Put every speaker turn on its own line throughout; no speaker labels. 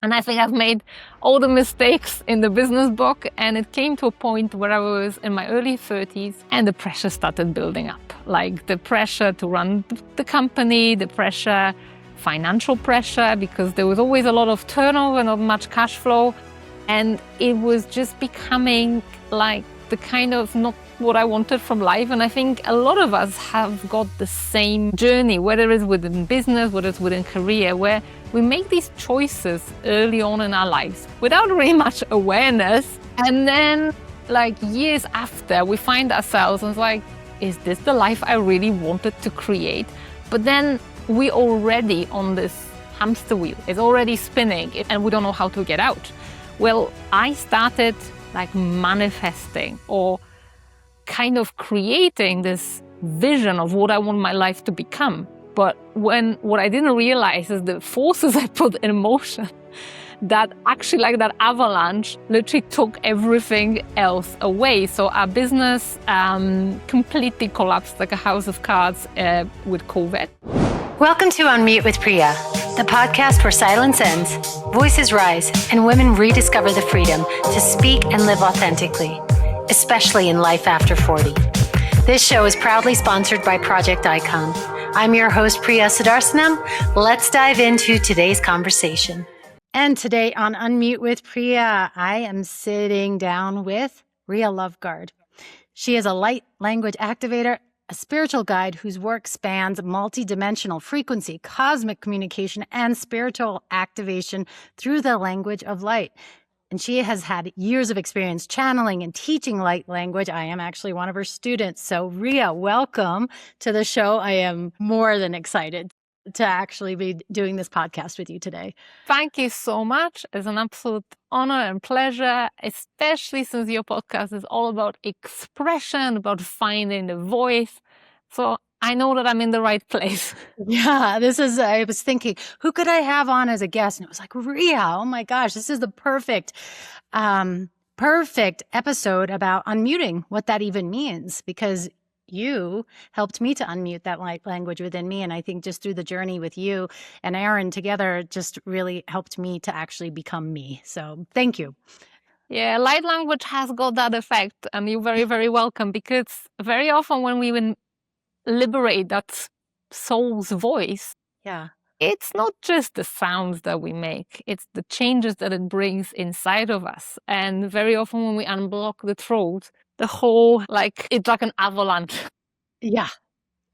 And I think I've made all the mistakes in the business book, and it came to a point where I was in my early 30s and the pressure started building up. Like the pressure to run the company, the pressure, financial pressure, because there was always a lot of turnover, not much cash flow. And it was just becoming like the kind of not what I wanted from life. And I think a lot of us have got the same journey, whether it's within business, whether it's within career, where we make these choices early on in our lives without really much awareness. And then like years after, we find ourselves and it's like, is this the life I really wanted to create? But then we already on this hamster wheel. It's already spinning and we don't know how to get out. Well, I started like manifesting or kind of creating this vision of what I want my life to become. But what I didn't realize is the forces I put in motion that actually, like that avalanche, literally took everything else away. So our business completely collapsed like a house of cards with COVID.
Welcome to Unmute with Priya, the podcast where silence ends, voices rise, and women rediscover the freedom to speak and live authentically, especially in life after 40. This show is proudly sponsored by Project Icon. I'm your host, Priya Sudarsanam. Let's dive into today's conversation. And today on Unmute with Priya, I am sitting down with Riya Loveguard. She is a light language activator, a spiritual guide whose work spans multidimensional frequency, cosmic communication, and spiritual activation through the language of light. And she has had years of experience channeling and teaching light language. I am actually one of her students. So Riya, welcome to the show. I am more than excited to actually be doing this podcast with you today.
Thank you so much. It's an absolute honor and pleasure, especially since your podcast is all about expression, about finding the voice. So I know that I'm in the right place.
Yeah, I was thinking, who could I have on as a guest? And it was like, Riya, oh my gosh, this is the perfect episode about unmuting, what that even means, because you helped me to unmute that light language within me. And I think just through the journey with you and Aaron together just really helped me to actually become me. So thank you.
Yeah, light language has got that effect, and you're very, very welcome, because very often when we liberate that soul's voice, it's not just the sounds that we make, it's the changes that it brings inside of us. And very often when we unblock the throat, the whole, it's like an avalanche.
Yeah.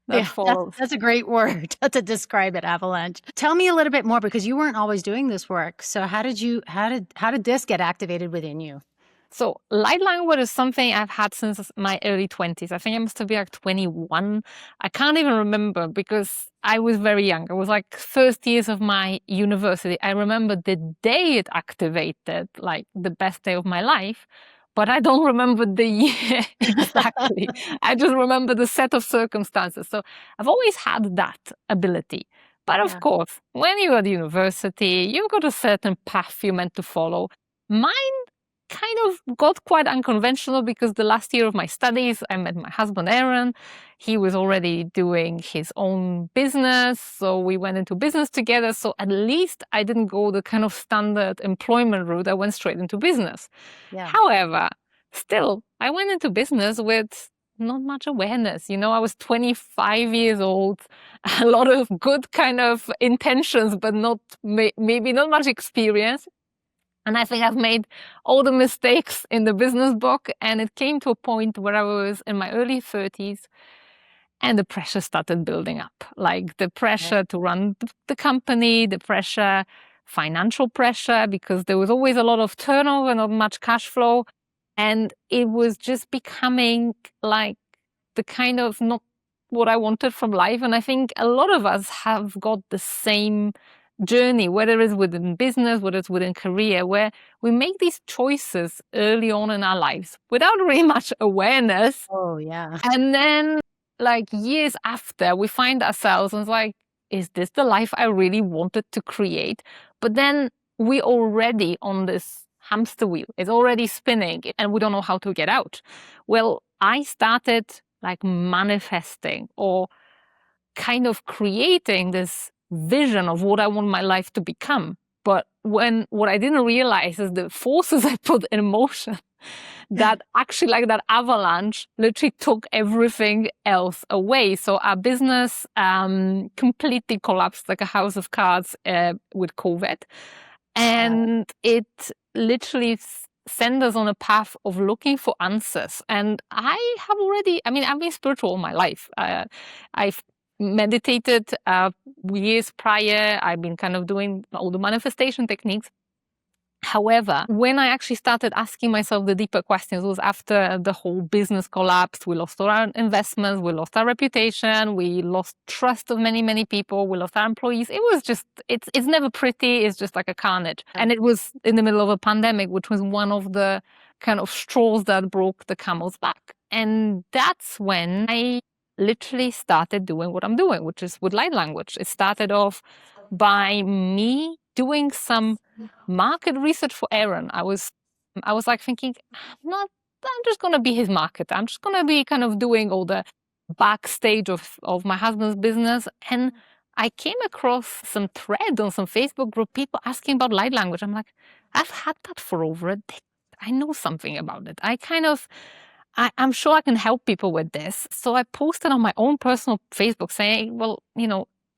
That's a great word to describe it, avalanche. Tell me a little bit more, because you weren't always doing this work. So how did this get activated within you?
So light language is something I've had since my early 20s. I think I must have been like 21. I can't even remember because I was very young. I was like first years of my university. I remember the day it activated, like the best day of my life, but I don't remember the year exactly. I just remember the set of circumstances. So I've always had that ability. But of course, when you're at university, you've got a certain path you're meant to follow. Mine kind of got quite unconventional, because the last year of my studies, I met my husband, Aaron. He was already doing his own business, so we went into business together. So at least I didn't go the kind of standard employment route. I went straight into business. Yeah. However, still, I went into business with not much awareness. I was 25 years old, a lot of good kind of intentions, but maybe not much experience. And I think I've made all the mistakes in the business book, and it came to a point where I was in my early 30s and the pressure started building up. Like the pressure to run the company, the pressure, financial pressure, because there was always a lot of turnover, not much cash flow. And it was just becoming like the kind of not what I wanted from life. And I think a lot of us have got the same journey, whether it's within business, whether it's within career, where we make these choices early on in our lives without really much awareness.
Oh, yeah.
And then like years after, we find ourselves and it's like, is this the life I really wanted to create? But then we already on this hamster wheel. It's already spinning and we don't know how to get out. Well, I started like manifesting or kind of creating this vision of what I want my life to become. But what I didn't realize is the forces I put in motion that actually, like that avalanche, literally took everything else away. So our business completely collapsed like a house of cards with COVID. And it literally sent us on a path of looking for answers. And I've been spiritual all my life. I've meditated years prior. I've been kind of doing all the manifestation techniques. However, when I actually started asking myself the deeper questions was after the whole business collapsed. We lost all our investments, we lost our reputation, we lost trust of many, many people, we lost our employees. It was just, it's never pretty, it's just like a carnage. And it was in the middle of a pandemic, which was one of the kind of straws that broke the camel's back. And that's when I literally started doing what I'm doing, which is with light language. It started off by me doing some market research for Aaron. I was like thinking, I'm just gonna be his marketer. I'm just gonna be kind of doing all the backstage of my husband's business. And I came across some thread on some Facebook group, people asking about light language. I'm like, I've had that for over a decade. I know something about it. I'm sure I can help people with this. So I posted on my own personal Facebook saying, well,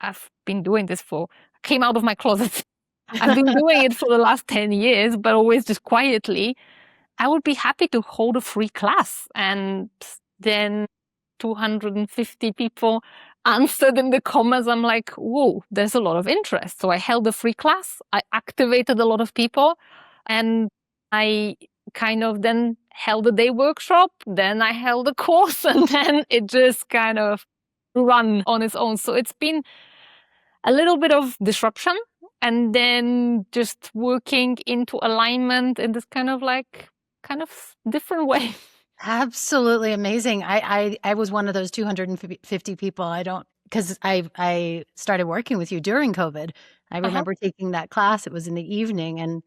I've been doing this came out of my closet. I've been doing it for the last 10 years, but always just quietly. I would be happy to hold a free class. And then 250 people answered in the comments. I'm like, whoa, there's a lot of interest. So I held a free class. I activated a lot of people. And I kind of then held a day workshop. Then I held a course. And then it just kind of run on its own. So it's been a little bit of disruption and then just working into alignment in this kind of different way.
Absolutely amazing. I was one of those 250 people. Because I started working with you during COVID. I remember taking that class. It was in the evening, and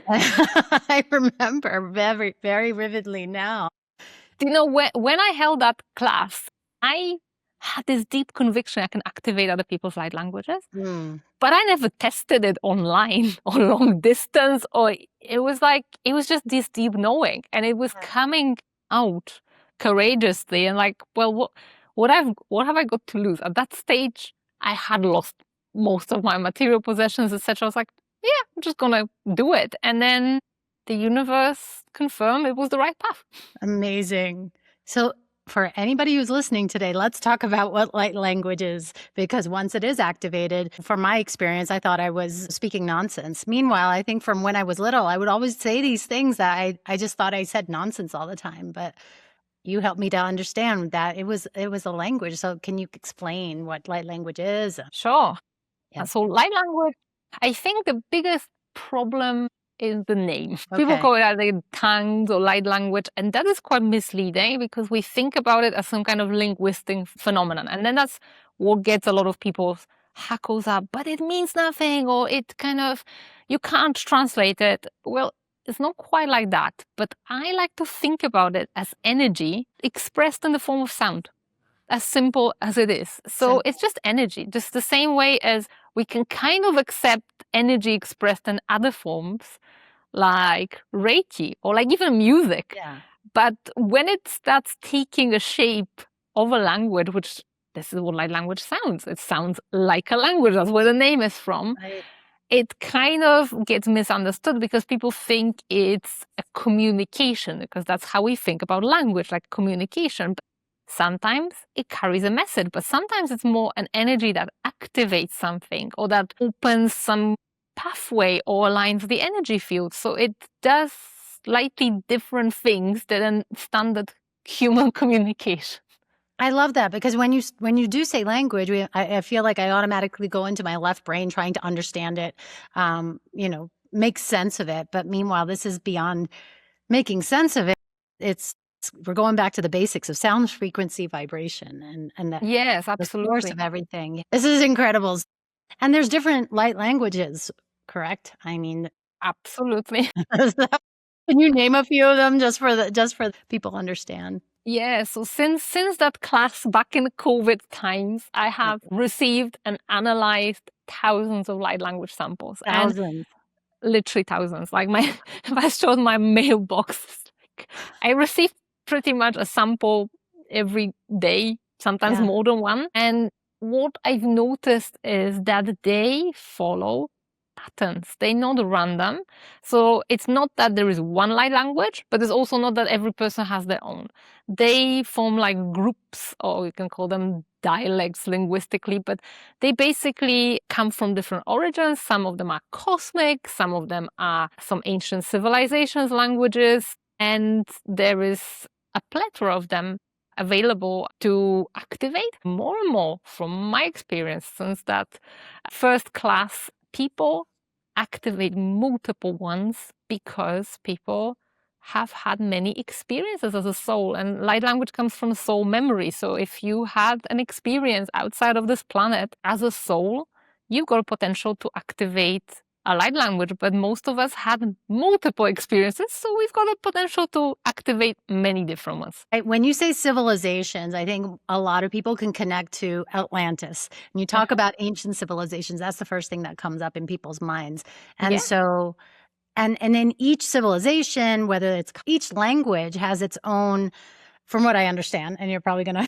I remember very, very vividly now.
When I held that class, I had this deep conviction I can activate other people's light languages. But I never tested it online or long distance, or it was just this deep knowing, and it was coming out courageously and like, well, what have I got to lose? At that stage, I had lost most of my material possessions, etc. I was like, yeah, I'm just gonna do it. And then the universe confirmed it was the right path.
Amazing. So for anybody who's listening today, let's talk about what light language is, because once it is activated, from my experience, I thought I was speaking nonsense. Meanwhile, I think from when I was little, I would always say these things that I just thought I said nonsense all the time. But you helped me to understand that it was a language. So can you explain what light language is?
Sure. Yeah. So light language, I think the biggest problem is the name. Okay. People call it either tongues or light language, and that is quite misleading because we think about it as some kind of linguistic phenomenon, and then that's what gets a lot of people's hackles up. But it means nothing, or it kind of, you can't translate it. Well, it's not quite like that, but I like to think about it as energy expressed in the form of sound. As simple as it is. So it's just energy, just the same way as we can kind of accept energy expressed in other forms, like Reiki or like even music. Yeah. But when it starts taking a shape of a language, which this is what light language sounds. It sounds like a language. That's where the name is from. Right. It kind of gets misunderstood because people think it's a communication, because that's how we think about language, like communication. But sometimes it carries a message, but sometimes it's more an energy that activates something or that opens some pathway or aligns the energy field. So it does slightly different things than standard human communication.
I love that, because when you do say language, I feel like I automatically go into my left brain trying to understand it, make sense of it. But meanwhile, this is beyond making sense of it. We're going back to the basics of sound, frequency, vibration, and
yes, absolutely,
the source of everything. This is incredible. And there's different light languages, correct? I mean,
absolutely.
Can you name a few of them just for people to understand?
Yeah, so since that class back in the COVID times, I have received and analyzed thousands of light language samples. And
Thousands.
literally thousands. Like my, if I showed my mailbox, like I receive pretty much a sample every day, sometimes more than one. And what I've noticed is that they follow patterns. They're not random. So it's not that there is one light language, but it's also not that every person has their own. They form like groups, or you can call them dialects linguistically, but they basically come from different origins. Some of them are cosmic, some of them are some ancient civilizations languages, and there is a plethora of them available to activate more and more from my experience, since that first class people activate multiple ones because people have had many experiences as a soul, and light language comes from soul memory. So if you had an experience outside of this planet as a soul, you've got a potential to activate a light language, but most of us had multiple experiences, so we've got a potential to activate many different ones.
When you say civilizations, I think a lot of people can connect to Atlantis. And you talk about ancient civilizations, that's the first thing that comes up in people's minds. And so, and in each civilization, whether it's each language has its own, from what I understand, and you're probably going to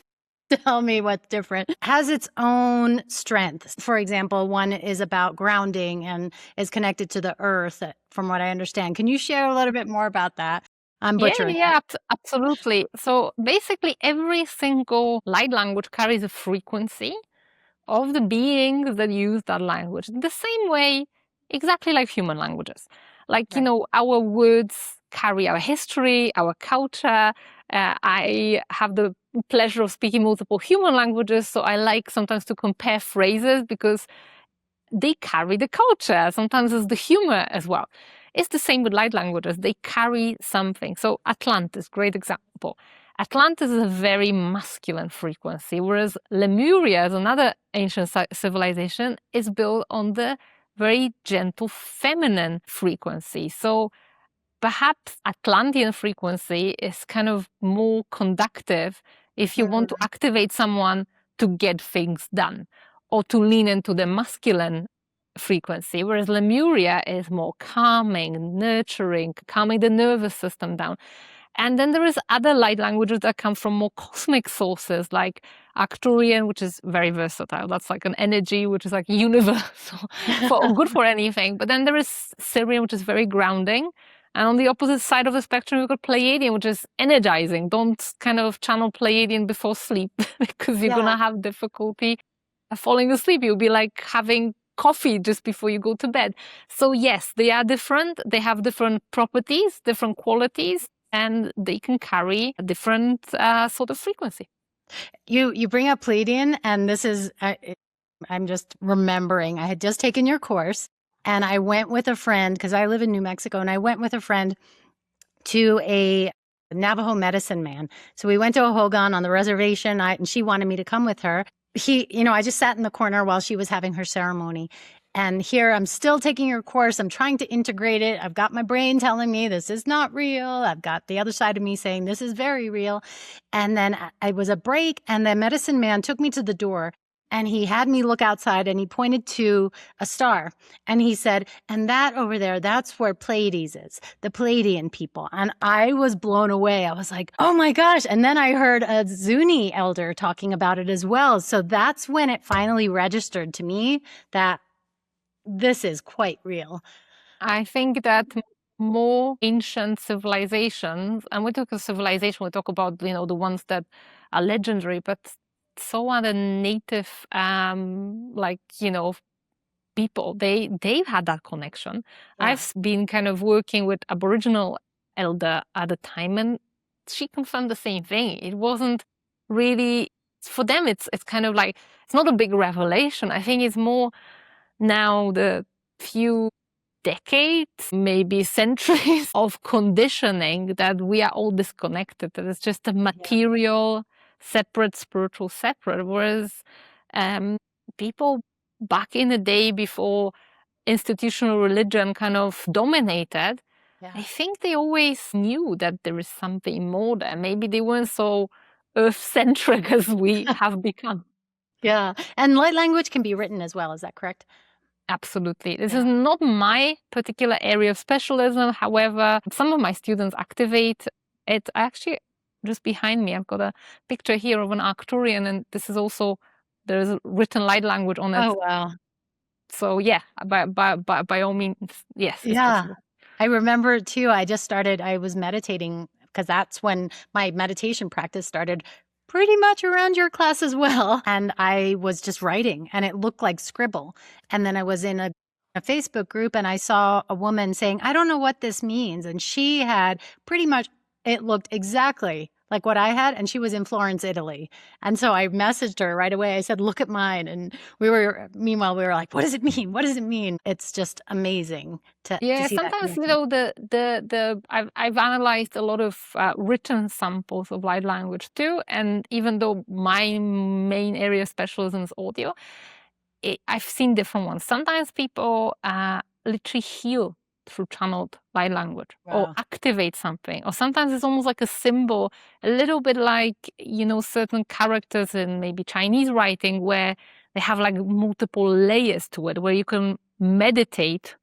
tell me what's different, has its own strength. For example, one is about grounding and is connected to the earth, from what I understand. Can you share a little bit more about that? I'm butchering.
Yeah, absolutely. So basically, every single light language carries a frequency of the beings that use that language. The same way, exactly like human languages. Like, our words carry our history, our culture. I have the pleasure of speaking multiple human languages, so I like sometimes to compare phrases because they carry the culture. Sometimes it's the humor as well. It's the same with light languages. They carry something. So Atlantis, great example. Atlantis is a very masculine frequency, whereas Lemuria, as another ancient civilization, is built on the very gentle feminine frequency. So perhaps Atlantean frequency is kind of more conductive if you want to activate someone to get things done or to lean into the masculine frequency, whereas Lemuria is more calming, nurturing, calming the nervous system down. And then there is other light languages that come from more cosmic sources, like Arcturian, which is very versatile. That's like an energy which is like universal, for good for anything. But then there is Syrian, which is very grounding. And on the opposite side of the spectrum, you've got Pleiadian, which is energizing. Don't kind of channel Pleiadian before sleep because you're going to have difficulty falling asleep. You'll be like having coffee just before you go to bed. So yes, they are different. They have different properties, different qualities, and they can carry a different sort of frequency.
You bring up Pleiadian, and this is, I'm just remembering, I had just taken your course, and I went with a friend, because I live in New Mexico, and I went with a friend to a Navajo medicine man. So we went to a Hogan on the reservation, and she wanted me to come with her. I just sat in the corner while she was having her ceremony. And here I'm still taking your course. I'm trying to integrate it. I've got my brain telling me this is not real. I've got the other side of me saying this is very real. And then it was a break, and the medicine man took me to the door, and he had me look outside, and he pointed to a star, and he said, and that over there, that's where Pleiades is, the Pleiadian people. And I was blown away. I was like, oh my gosh. And then I heard a Zuni elder talking about it as well. So that's when it finally registered to me that this is quite real.
I think that more ancient civilizations, and we talk of civilization, we talk about, the ones that are legendary, but so are the native, people. They've had that connection. I've been kind of working with Aboriginal elder at the time, and she confirmed the same thing. It wasn't really, for them, it's kind of like, it's not a big revelation. I think it's more now the few decades, maybe centuries of conditioning that we are all disconnected, that it's just a material separate, spiritual separate. Whereas people back in the day before institutional religion kind of dominated, I think they always knew that there is something more there. Maybe they weren't so earth-centric as we have become.
Yeah. And light language can be written as well. Is that correct?
Absolutely. This is not my particular area of specialism. However, some of my students activate it. Actually, just behind me, I've got a picture here of an Arcturian, and this is also, there's written light language on it.
Oh, wow.
So yeah, by all means, yes, it's possible.
I remember too, I was meditating because that's when my meditation practice started, pretty much around your class as well. And I was just writing and it looked like scribble. And then I was in a Facebook group and I saw a woman saying, I don't know what this means. And she had pretty much, it looked exactly like what I had. And she was in Florence, Italy. And so I messaged her right away. I said, look at mine. And meanwhile, we were like, what does it mean? What does it mean? It's just amazing to see
sometimes,
that.
I've analyzed a lot of written samples of light language too. And even though my main area of specialism is audio, I've seen different ones. Sometimes people literally heal through channeled light language or activate something. Or sometimes it's almost like a symbol, a little bit like, certain characters in maybe Chinese writing where they have like multiple layers to it, where you can meditate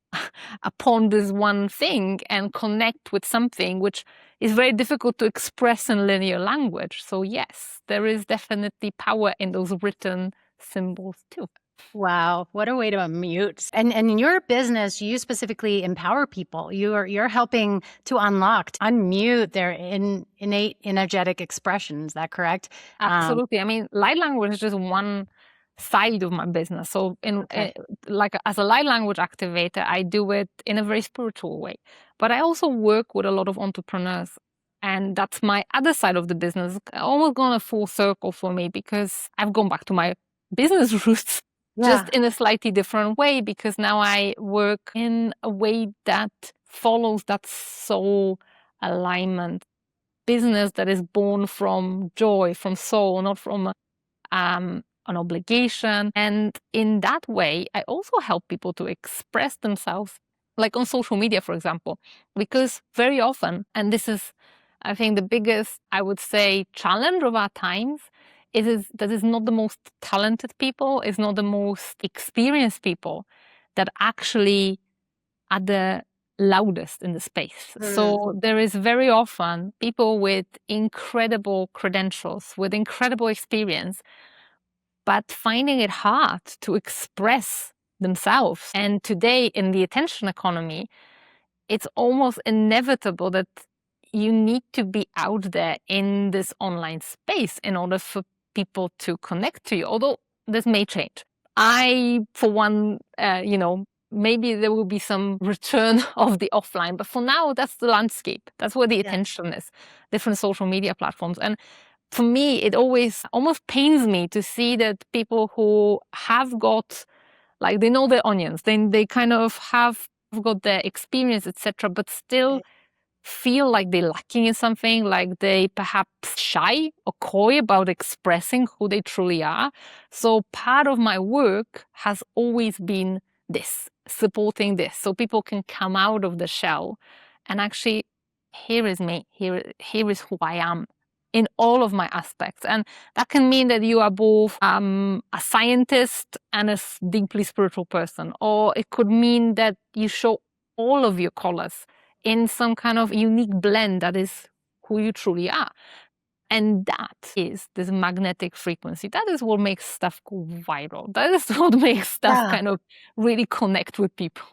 upon this one thing and connect with something which is very difficult to express in linear language. So yes, there is definitely power in those written symbols too.
Wow, what a way to unmute. And in your business, you specifically empower people. You're helping to unmute their innate energetic expression. Is that correct?
Absolutely. I mean, light language is just one side of my business. So like as a light language activator, I do it in a very spiritual way. But I also work with a lot of entrepreneurs. And that's my other side of the business. Almost gone a full circle for me because I've gone back to my business roots. Just in a slightly different way, because now I work in a way that follows that soul alignment. Business that is born from joy, from soul, not from an obligation. And in that way, I also help people to express themselves, like on social media, for example, because very often, and this is, I think, the biggest, I would say, challenge of our times, is that it's not the most talented people, it's not the most experienced people that actually are the loudest in the space. So there is very often people with incredible credentials, with incredible experience, but finding it hard to express themselves. And today in the attention economy, it's almost inevitable that you need to be out there in this online space in order for people to connect to you, although this may change. I, for one, maybe there will be some return of the offline, but for now, that's the landscape. That's where the attention is, different social media platforms. And for me, it always almost pains me to see that people who have got, like, they know their onions, then they kind of have got their experience, etc., but still feel like they're lacking in something, like they perhaps shy or coy about expressing who they truly are. So part of my work has always been this, supporting this, so people can come out of the shell and actually, here is me, here is who I am in all of my aspects. And that can mean that you are both a scientist and a deeply spiritual person, or it could mean that you show all of your colors in some kind of unique blend that is who you truly are. And that is this magnetic frequency. That is what makes stuff go viral. That is what makes stuff kind of really connect with people.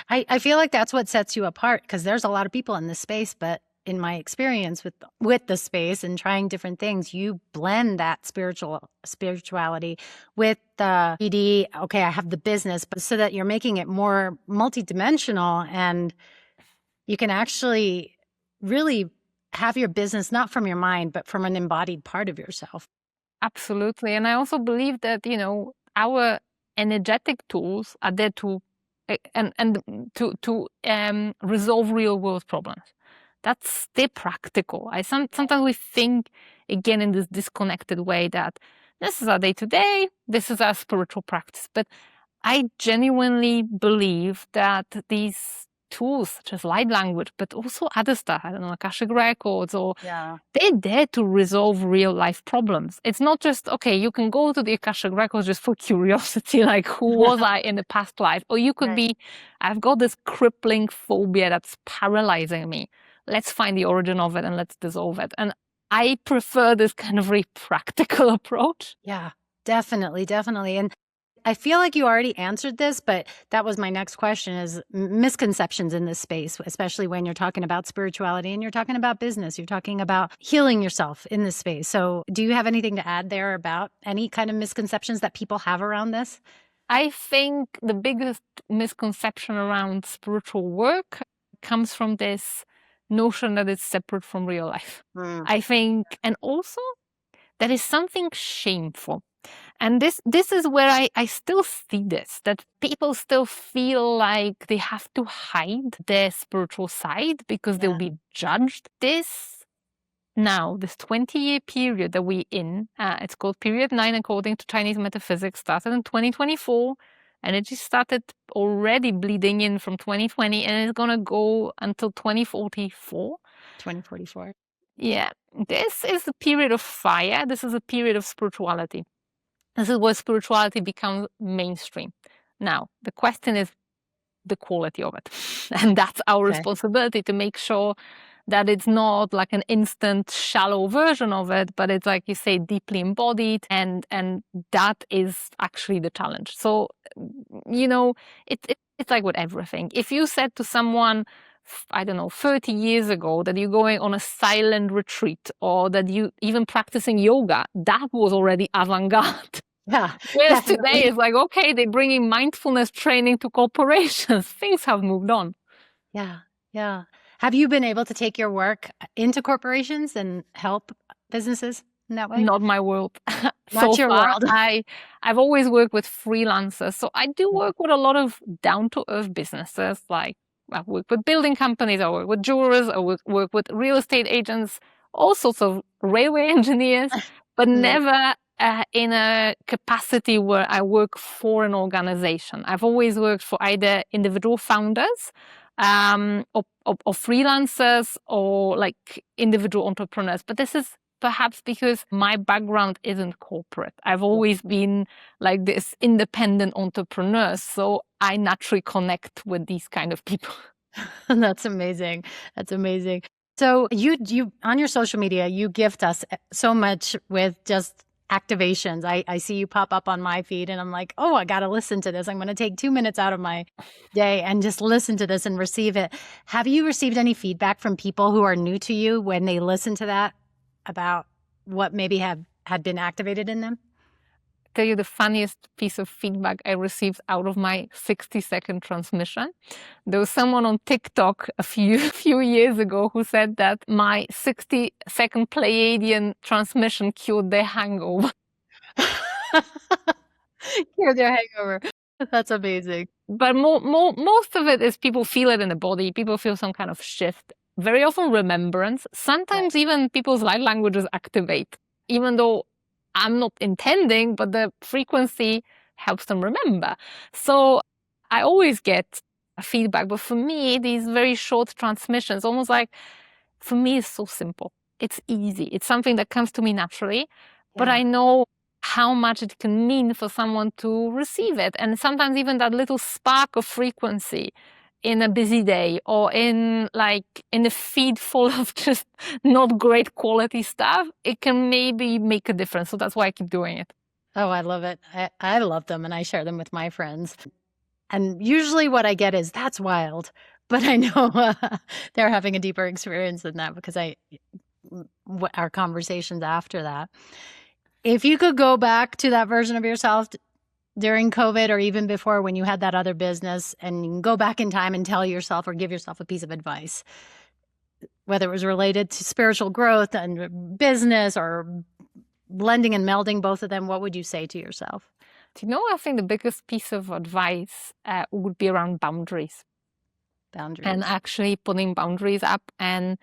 I feel like that's what sets you apart, because there's a lot of people in this space, but in my experience with the space and trying different things, you blend that spirituality with the ED. Okay, I have the business, but so that you're making it more multidimensional, and you can actually really have your business not from your mind, but from an embodied part of yourself.
Absolutely. And I also believe that, our energetic tools are there to resolve real world problems. They're practical. Sometimes we think, again, in this disconnected way, that this is our day-to-day, this is our spiritual practice. But I genuinely believe that these tools such as light language, but also other stuff. I don't know, Akashic records, or
Yeah.
they're there to resolve real life problems. It's not just, okay, you can go to the Akashic records just for curiosity, like who was I in the past life? Or you could
Right.
be, I've got this crippling phobia that's paralyzing me. Let's find the origin of it and let's dissolve it. And I prefer this kind of very practical approach.
Yeah, definitely, definitely. And I feel like you already answered this, but that was my next question is misconceptions in this space, especially when you're talking about spirituality and you're talking about business, you're talking about healing yourself in this space. So do you have anything to add there about any kind of misconceptions that people have around this?
I think the biggest misconception around spiritual work comes from this notion that it's separate from real life. I think, and also that is something shameful. And this is where I still see this, that people still feel like they have to hide their spiritual side because they'll be judged. This 20-year period that we're in, it's called period 9 according to Chinese metaphysics, started in 2024, and it just started already bleeding in from 2020, and it's gonna go until 2044.
2044.
Yeah, this is a period of fire. This is a period of spirituality. This is where spirituality becomes mainstream. Now, the question is the quality of it. And that's our responsibility to make sure that it's not like an instant, shallow version of it, but it's, like you say, deeply embodied. And that is actually the challenge. So, it's like with everything. If you said to someone, I don't know, 30 years ago that you're going on a silent retreat or that you even practicing yoga, that was already avant-garde.
Yeah.
Whereas today it's like, okay, they're bringing mindfulness training to corporations. Things have moved on.
Yeah. Yeah. Have you been able to take your work into corporations and help businesses in that way?
Not my world.
Not your world.
I've always worked with freelancers. So I do work with a lot of down-to-earth businesses. Like I work with building companies, I work with jewelers, I work with real estate agents, all sorts of railway engineers, but never in a capacity where I work for an organization. I've always worked for either individual founders or freelancers or like individual entrepreneurs. But this is perhaps because my background isn't corporate. I've always been like this independent entrepreneur. So I naturally connect with these kind of people.
That's amazing. That's amazing. So you on your social media, you gift us so much with just activations. I see you pop up on my feed and I'm like, oh, I got to listen to this. I'm going to take 2 minutes out of my day and just listen to this and receive it. Have you received any feedback from people who are new to you when they listen to that about what maybe had been activated in them?
Tell you the funniest piece of feedback I received out of my 60-second transmission. There was someone on TikTok a few years ago who said that my 60-second Pleiadian transmission cured their hangover.
Cured their hangover. That's amazing.
But most of it is people feel it in the body. People feel some kind of shift. Very often remembrance. Sometimes even people's light languages activate, even though I'm not intending, but the frequency helps them remember. So I always get feedback. But for me, these very short transmissions, almost like, for me, it's so simple. It's easy. It's something that comes to me naturally. But I know how much it can mean for someone to receive it. And sometimes even that little spark of frequency in a busy day or in a feed full of just not great quality stuff, it can maybe make a difference. So that's why I keep doing it.
Oh, I love it. I love them and I share them with my friends. And usually what I get is, that's wild. But I know they're having a deeper experience than that because our conversations after that. If you could go back to that version of yourself during COVID or even before when you had that other business and you can go back in time and tell yourself or give yourself a piece of advice, whether it was related to spiritual growth and business or blending and melding both of them, what would you say to yourself?
I think the biggest piece of advice would be around boundaries. And actually putting boundaries up, and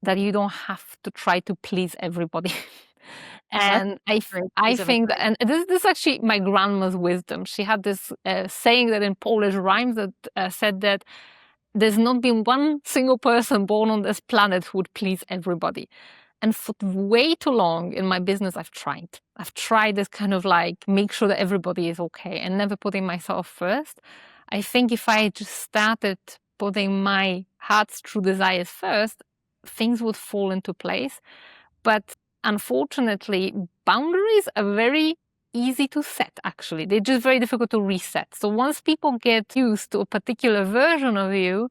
that you don't have to try to please everybody. And I think that, and this is actually my grandma's wisdom. She had this saying that in Polish rhymes that said that there's not been one single person born on this planet who would please everybody. And for way too long in my business, I've tried this kind of like make sure that everybody is okay and never putting myself first. I think if I just started putting my heart's true desires first, things would fall into place. But unfortunately, boundaries are very easy to set, actually. They're just very difficult to reset. So once people get used to a particular version of you,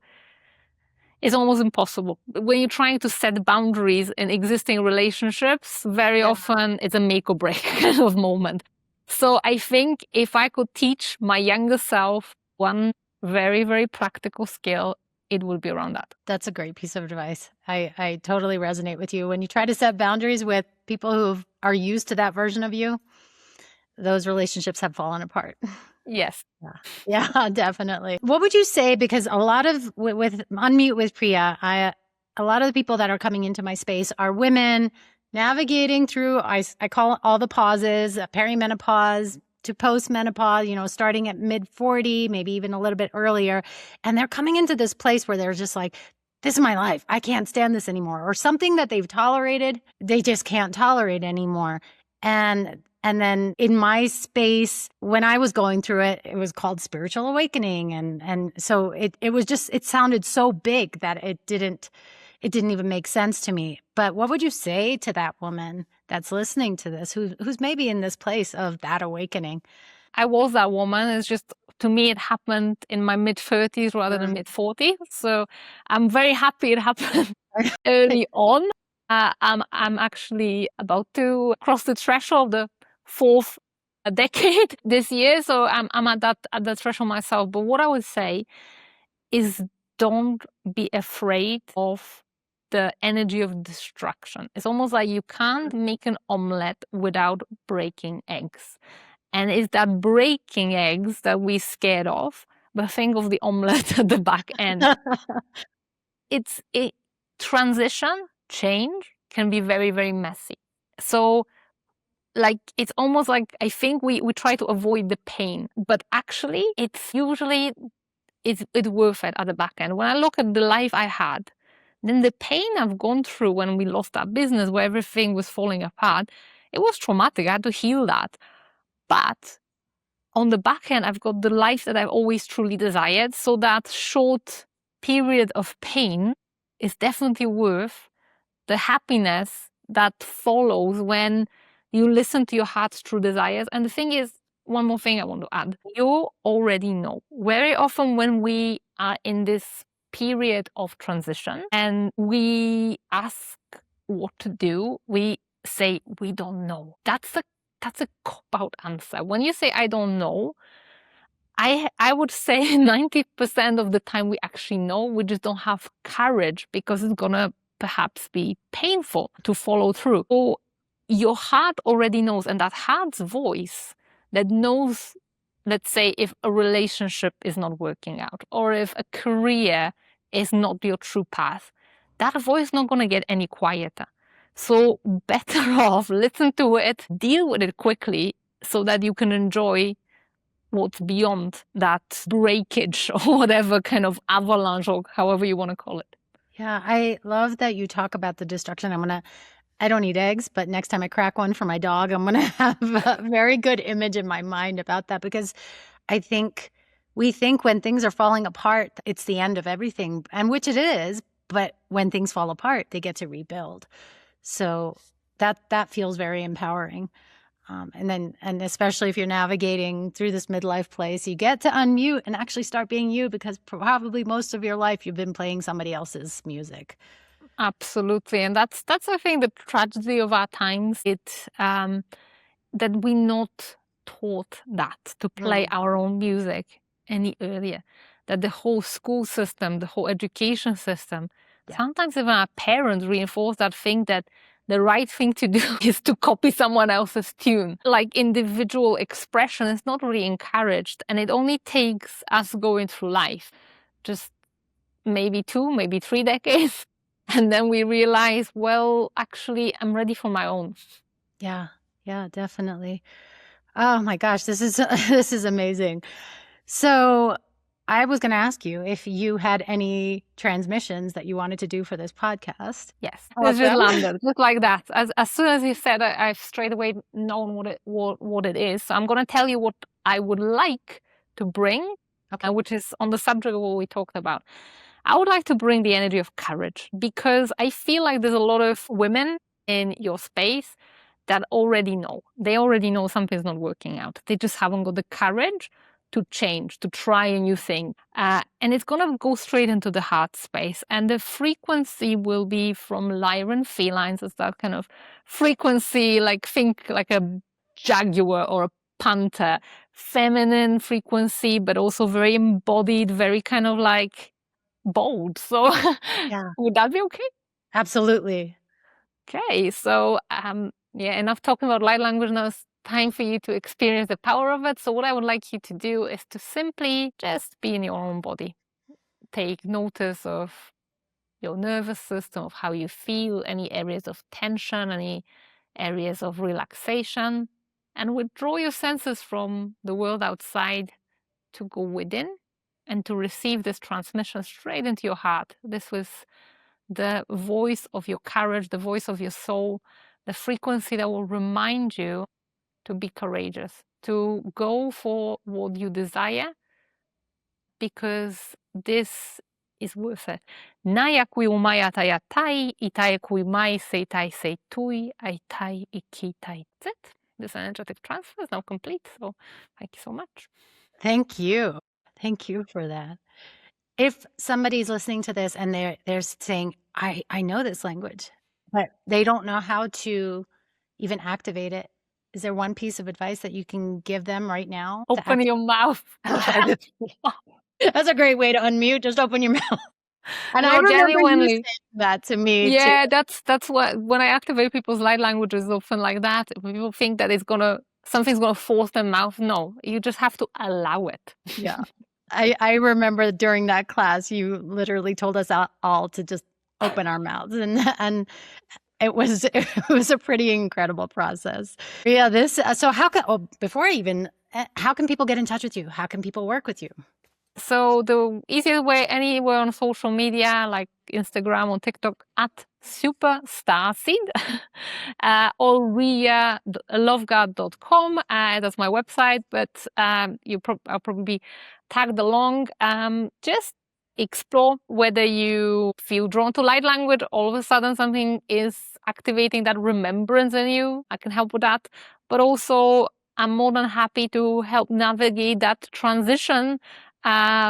it's almost impossible. When you're trying to set boundaries in existing relationships, very often it's a make or break kind of moment. So I think if I could teach my younger self one very, very practical skill, it would be around that.
That's a great piece of advice. I totally resonate with you. When you try to set boundaries with people who are used to that version of you, those relationships have fallen apart.
Yes.
Yeah, definitely. What would you say? Because a lot of with Unmute with Priya, a lot of the people that are coming into my space are women navigating through, I call it all the pauses, perimenopause to postmenopause, starting at mid 40, maybe even a little bit earlier. And they're coming into this place where they're just like, this is my life. I can't stand this anymore. Or something that they've tolerated, they just can't tolerate anymore. And then in my space, when I was going through it, it was called spiritual awakening. And so it was just, it sounded so big that it didn't even make sense to me. But what would you say to that woman that's listening to this, who's maybe in this place of that awakening?
I was that woman. It's just, to me, it happened in my mid-30s rather than mid-40s. So I'm very happy it happened early on. I'm actually about to cross the threshold of the fourth decade this year. So I'm at that threshold myself. But what I would say is don't be afraid of the energy of destruction. It's almost like you can't make an omelette without breaking eggs. And it's that breaking eggs that we're scared of, but think of the omelette at the back end. It's a transition, change can be very, very messy. So like, it's almost like, I think we try to avoid the pain, but actually it's usually, it's worth it at the back end. When I look at the life I had, then the pain I've gone through when we lost our business, where everything was falling apart, it was traumatic. I had to heal that. But on the back end, I've got the life that I've always truly desired. So that short period of pain is definitely worth the happiness that follows when you listen to your heart's true desires. And the thing is, one more thing I want to add. You already know. Very often when we are in this period of transition and we ask what to do, we say, we don't know. That's a cop-out answer. When you say, I don't know, I would say 90% of the time we actually know, we just don't have courage because it's gonna perhaps be painful to follow through. Or your heart already knows, and that heart's voice that knows, let's say, if a relationship is not working out or if a career is not your true path, that voice is not gonna get any quieter. So better off listen to it, deal with it quickly so that you can enjoy what's beyond that breakage or whatever kind of avalanche or however you want to call it.
Yeah, I love that you talk about the destruction. I don't eat eggs, but next time I crack one for my dog, I'm going to have a very good image in my mind about that, because I think we think when things are falling apart, it's the end of everything, and which it is, but when things fall apart, they get to rebuild. So that feels very empowering. And especially if you're navigating through this midlife place, you get to unmute and actually start being you, because probably most of your life you've been playing somebody else's music.
Absolutely. And that's I think the tragedy of our times. It's that we're not taught that to play our own music any earlier. That the whole school system, the whole education system, sometimes even our parents reinforce that thing that the right thing to do is to copy someone else's tune. Like, individual expression is not really encouraged, and it only takes us going through life, just maybe 2, maybe 3 decades, and then we realize, well, actually, I'm ready for my own.
Yeah, definitely. Oh my gosh, this is amazing. So I was going to ask you if you had any transmissions that you wanted to do for this podcast.
Yes, it just landed, just like that. As soon as you said it, I've straight away known what it is. So I'm going to tell you what I would like to bring, which is on the subject of what we talked about. I would like to bring the energy of courage, because I feel like there's a lot of women in your space that already know. They already know something's not working out. They just haven't got the courage to change, to try a new thing. And it's going to go straight into the heart space. And the frequency will be from Lyran felines. It's that kind of frequency, think like a jaguar or a panther, feminine frequency, but also very embodied, very kind of like bold. So would that be okay?
Absolutely.
Okay, so enough talking about light language. Now it's time for you to experience the power of it. So what I would like you to do is to simply just be in your own body. Take notice of your nervous system, of how you feel, any areas of tension, any areas of relaxation, and withdraw your senses from the world outside to go within and to receive this transmission straight into your heart. This was the voice of your courage, the voice of your soul, the frequency that will remind you to be courageous, to go for what you desire, because this is worth it. Naya kui umaya taya tai, itae kui mai sei tai sei tui, ai tai iki tai tzit. This energetic transfer is now complete, so thank you so much.
Thank you. Thank you for that. If somebody's listening to this and they're saying, I know this language, but they don't know how to even activate it, is there one piece of advice that you can give them right now?
Open your mouth.
That's a great way to unmute. Just open your mouth. And
no,
I remember
genuinely
you saying that to me.
Yeah, too. That's what, when I activate people's light languages, often like that. People think that something's gonna force their mouth. No, you just have to allow it.
Yeah. I remember during that class, you literally told us all to just open our mouths, and it was a pretty incredible process. Yeah. So how can people get in touch with you? How can people work with you?
So the easiest way, anywhere on social media, like Instagram or TikTok, at Super Starseed, or Riya.Loveguard.com. That's my website, but I'll probably be tagged along. Just explore whether you feel drawn to light language. All of a sudden, something is activating that remembrance in you. I can help with that. But also, I'm more than happy to help navigate that transition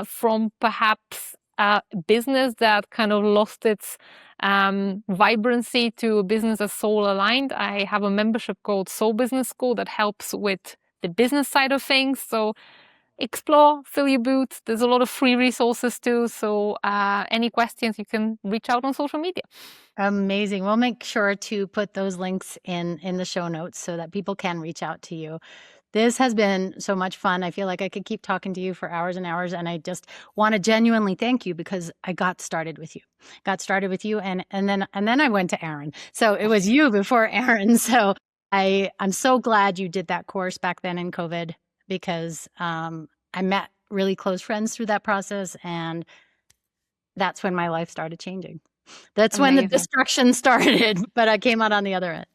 from perhaps a business that kind of lost its vibrancy to a business that's soul aligned. I have a membership called Soul Business School that helps with the business side of things. So explore, fill your boots. There's a lot of free resources too. So any questions, you can reach out on social media.
Amazing. We'll make sure to put those links in the show notes so that people can reach out to you. This has been so much fun. I feel like I could keep talking to you for hours and hours, and I just want to genuinely thank you, because I got started with you. And then I went to Aaron. So it was you before Aaron. So I'm so glad you did that course back then in COVID, because I met really close friends through that process, and that's when my life started changing. That's when the destruction started, but I came out on the other end.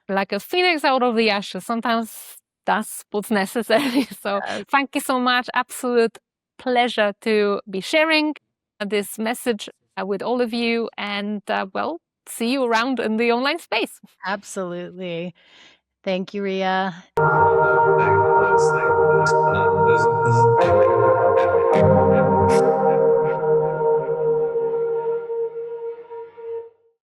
Like a phoenix out of the ashes. Sometimes that's what's necessary. So Thank you so much. Absolute pleasure to be sharing this message with all of you. And see you around in the online space.
Absolutely. Thank you, Riya.